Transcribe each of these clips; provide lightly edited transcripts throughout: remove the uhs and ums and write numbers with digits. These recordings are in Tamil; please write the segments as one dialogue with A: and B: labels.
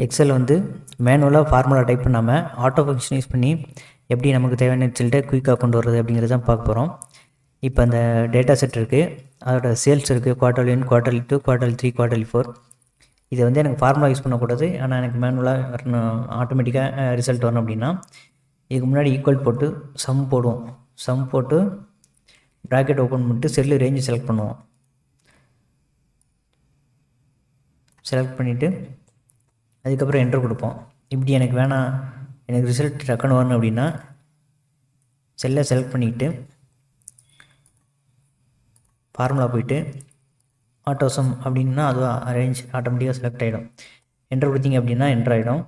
A: எக்ஸல் வந்து மேனுவலாக ஃபார்முலா டைப் பண்ணாமல் ஆட்டோ ஃபங்க்ஷன் யூஸ் பண்ணி எப்படி நமக்கு தேவையான ரிசல்ட்டை குயிக்காக கொண்டு வரது அப்படிங்கிறது தான் பார்க்க போகிறோம். இப்போ அந்த டேட்டா செட் இருக்குது, அதோட சேல்ஸ் இருக்குது, குவார்டர்லி 1, குவார்டர்லி 2, குவார்டர்லி 3, குவார்டர்லி 4. இதை வந்து எனக்கு ஃபார்முலா யூஸ் பண்ணக்கூடாது, ஆனால் எனக்கு மேனுவலாக வரணும், ஆட்டோமேட்டிக்காக ரிசல்ட் வரணும் அப்படின்னா இதுக்கு முன்னாடி ஈக்குவல் போட்டு சம் போடுவோம். சம் போட்டு ப்ராக்கெட் ஓப்பன் பண்ணிட்டு செல்லு ரேஞ்சு செலக்ட் பண்ணுவோம். செலக்ட் பண்ணிவிட்டு அதுக்கப்புறம் என்ட்ரு கொடுப்போம். இப்படி எனக்கு வேணாம், எனக்கு ரிசல்ட் டக்குன்னு வரணும் அப்படின்னா செல்லை செலக்ட் பண்ணிவிட்டு ஃபார்முலா போய்ட்டு ஆட்டோசம் அப்படின்னா அதுவும் அரேஞ்ச் ஆட்டோமேட்டிக்காக செலக்ட் ஆகிடும். என்ட்ரு கொடுத்தீங்க அப்படின்னா என்ட்ரு ஆகிடும்.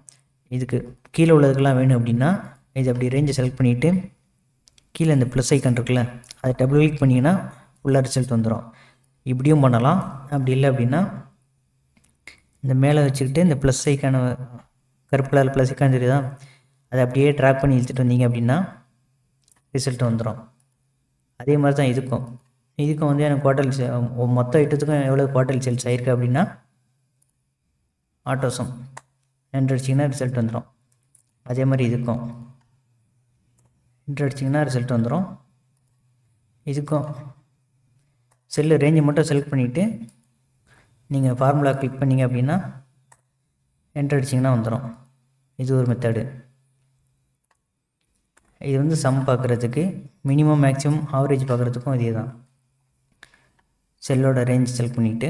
A: இதுக்கு கீழே உள்ளதுக்கெல்லாம் வேணும் அப்படின்னா இது அப்படி ரேஞ்சை செலக்ட் பண்ணிவிட்டு கீழே இந்த ப்ளஸ் ஐக்கான் இருக்குல்ல, அதை டபுள் கிளிக் பண்ணிங்கன்னா ஃபுல்லாக ரிசல்ட் வந்துடும். இப்படியும் பண்ணலாம். அப்படி இல்லை அப்படின்னா இந்த மேலே வச்சுக்கிட்டு இந்த ப்ளஸ் ஐக்கான கருப்பு கலர் ப்ளஸ் ஐக்கான் தெரியுதா, அதை அப்படியே ட்ராக் பண்ணி இழுத்துட்டு வந்தீங்க அப்படின்னா ரிசல்ட் வந்துடும். அதே மாதிரி தான் இதுக்கும் வந்து எனக்கு குவார்டர்லி மொத்த ஐட்டத்துக்கும் எவ்வளோ குவார்டர்லி சேல்ஸ் ஆகிருக்கு அப்படின்னா ஆட்டோசம் என்ட்ரு அடிச்சிங்கன்னா ரிசல்ட் வந்துடும். அதே மாதிரி இதுக்கும் என்ட்ரு அடிச்சிங்கன்னா ரிசல்ட் வந்துடும். இதுக்கும் செல்லு ரேஞ்சை மட்டும் செலக்ட் பண்ணிவிட்டு நீங்கள் ஃபார்முலா கிளிக் பண்ணிங்க அப்படின்னா என்ட்ரு அடிச்சிங்கன்னா வந்துடும். இது ஒரு மெத்தடு. இது வந்து சம் பார்க்குறதுக்கு, மினிமம் மேக்ஸிமம் ஆவரேஜ் பார்க்குறதுக்கும் இதே தான். செல்லோட ரேஞ்ச் செலக்ட் பண்ணிவிட்டு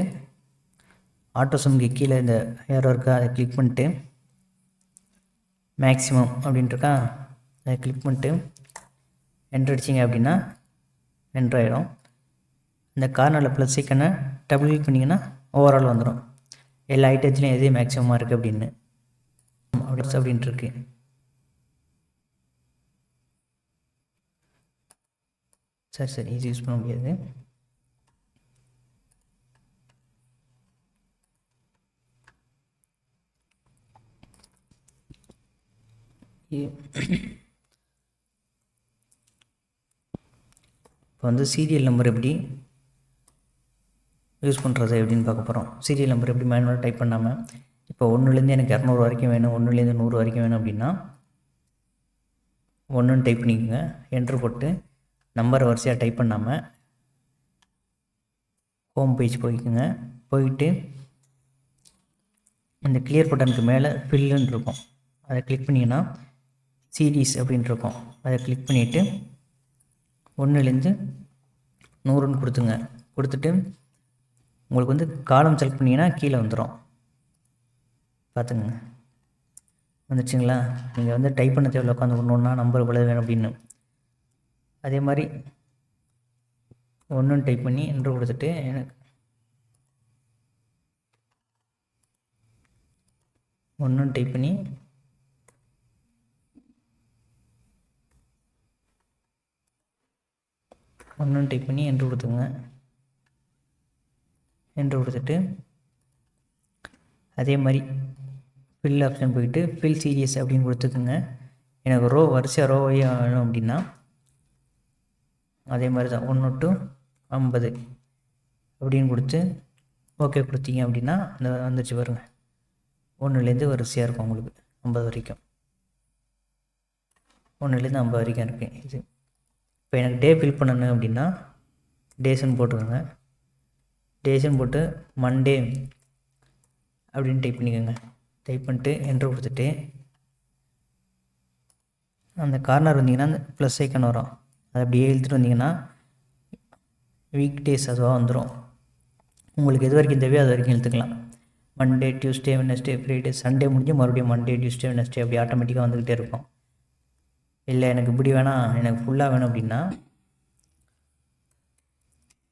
A: ஆட்டோசம்க்கு கீழே இந்த ஏரோ இருக்கா, அதை கிளிக் பண்ணிட்டு மேக்ஸிமம் அப்படின்ட்டுருக்கா, அதை கிளிக் பண்ணிட்டு என்ட்ரு அடிச்சிங்க அப்படின்னா என்ட்ரு ஆகிடும். இந்த கார்னரில் ப்ளஸ் ஐக்கனை டபுள் கிளிக் பண்ணிங்கன்னா ஓவரால் வந்துடும். எல்லா ஐட்டத்துலையும் எது மேக்ஸிமமாக இருக்குது அப்படின்ட்டு இருக்கு. சரி இது யூஸ் பண்ண முடியாது. இப்போ வந்து சீரியல் நம்பர் எப்படி யூஸ் பண்ணுறது எப்படின்னு பார்க்க போகிறோம். சீரியல் நம்பர் எப்படி மேனுவலாக டைப் பண்ணாமல், இப்போ 1லேருந்து எனக்கு 200 வரைக்கும் வேணும், 1லேருந்து 100 வரைக்கும் வேணும் அப்படின்னா 1ன்னு டைப் பண்ணிக்கோங்க. என்ட்ரு போட்டு நம்பர் வரிசையாக டைப் பண்ணாமல் ஹோம் பேஜ் போய்க்குங்க. போயிட்டு இந்த கிளியர் பட்டனுக்கு மேலே ஃபில்லுன்னு இருக்கும், அதை கிளிக் பண்ணிங்கன்னா சீரீஸ் அப்படின்ட்டு இருக்கும். அதை கிளிக் பண்ணிவிட்டு 1லேருந்து 100ன்னு கொடுத்துங்க. கொடுத்துட்டு உங்களுக்கு வந்து காலம் செலக்ட் பண்ணிங்கன்னா கீழே வந்துடும். பார்த்துங்க வந்துடுச்சுங்களா. நீங்கள் வந்து டைப் பண்ண தேவையில்ல, உட்காந்து ஒன்று நம்பர் இவ்வளோ வேணும் அப்படின்னு. அதே மாதிரி 1ன்னு டைப் பண்ணி என்ட்ரு கொடுத்துட்டு எனக்கு 1ன்னு டைப் பண்ணி என்ட்ரு கொடுத்துங்க. என்ட்ரு கொடுத்துட்டு அதே மாதிரி ஃபில் ஆப்ஷன் போயிட்டு ஃபில் சீரியஸ் அப்படின்னு கொடுத்துக்குங்க. எனக்கு வரிசையாக ரோவையாக வேணும் அப்படின்னா அதே மாதிரி தான் 1 to 50 அப்படின்னு கொடுத்து ஓகே கொடுத்தீங்க அப்படின்னா அந்த வந்துச்சு பாருங்க, 1லேருந்து வரிசையாக இருக்கும் உங்களுக்கு 50 வரைக்கும். 1லேருந்து 50 வரைக்கும் இருக்குது. இது இப்போ எனக்கு டே ஃபில் பண்ணணும் அப்படின்னா டேஸ்ன்னு போட்டுக்கோங்க. டேஸ்ன்னு போட்டு மண்டே அப்படின்னு டைப் பண்ணிக்கோங்க. டைப் பண்ணிட்டு என்ட்ரு கொடுத்துட்டு அந்த கார்னர் வந்தீங்கன்னா அந்த ப்ளஸ் ஐக்கன் வரும், அதை அப்படியே இழுத்துட்டு வந்தீங்கன்னா வீக் டேஸ் அதுவாக வந்துடும். உங்களுக்கு எது வரைக்கும் தேவையோ அது வரைக்கும் இழுத்துக்கலாம். Monday, Tuesday, Wednesday, Friday, Sunday முடிஞ்சு மறுபடியும் மண்டே, டியூஸ்டே, வெட்னஸ்டே அப்படி ஆட்டோமேட்டிக்காக வந்துக்கிட்டே இருக்கும். இல்லை எனக்கு இப்படி வேணாம், எனக்கு ஃபுல்லாக வேணும் அப்படின்னா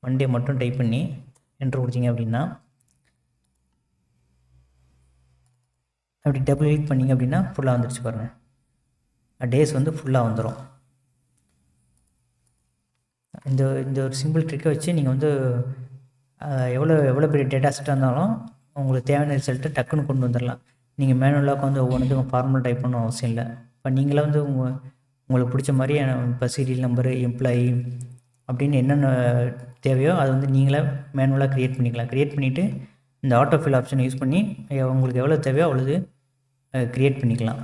A: மண்டே மட்டும் டைப் பண்ணி என்ட்ரு கொடுத்தீங்க அப்படின்னா அப்படி டபுள் கிளிக் பண்ணிங்க அப்படின்னா ஃபுல்லாக வந்துடுச்சு பாருங்கள். டேஸ் வந்து ஃபுல்லாக வந்துடும். இந்த ஒரு சிம்பிள் ட்ரிக்கை வச்சு நீங்கள் வந்து எவ்வளோ பெரிய டேட்டா செட்டாக இருந்தாலும் உங்களுக்கு தேவையான ரிசல்ட்டை டக்குன்னு கொண்டு வந்துடலாம். நீங்கள் மேனுவலாக வந்து ஒவ்வொன்றுக்கும் ஃபார்முலா டைப் பண்ணணும் அவசியம் இல்லை. இப்போ நீங்களே வந்து உங்களுக்கு பிடிச்ச மாதிரி இப்போ சீரியல் நம்பரு, எம்ப்ளாயி அப்படின்னு என்னென்ன தேவையோ அது வந்து நீங்களே மேனுவலாக க்ரியேட் பண்ணிக்கலாம். க்ரியேட் பண்ணிவிட்டு இந்த ஆட்டோ ஃபில் ஆப்ஷனை யூஸ் பண்ணி உங்களுக்கு எவ்வளோ தேவையோ அவ்வளோது க்ரியேட் பண்ணிக்கலாம்.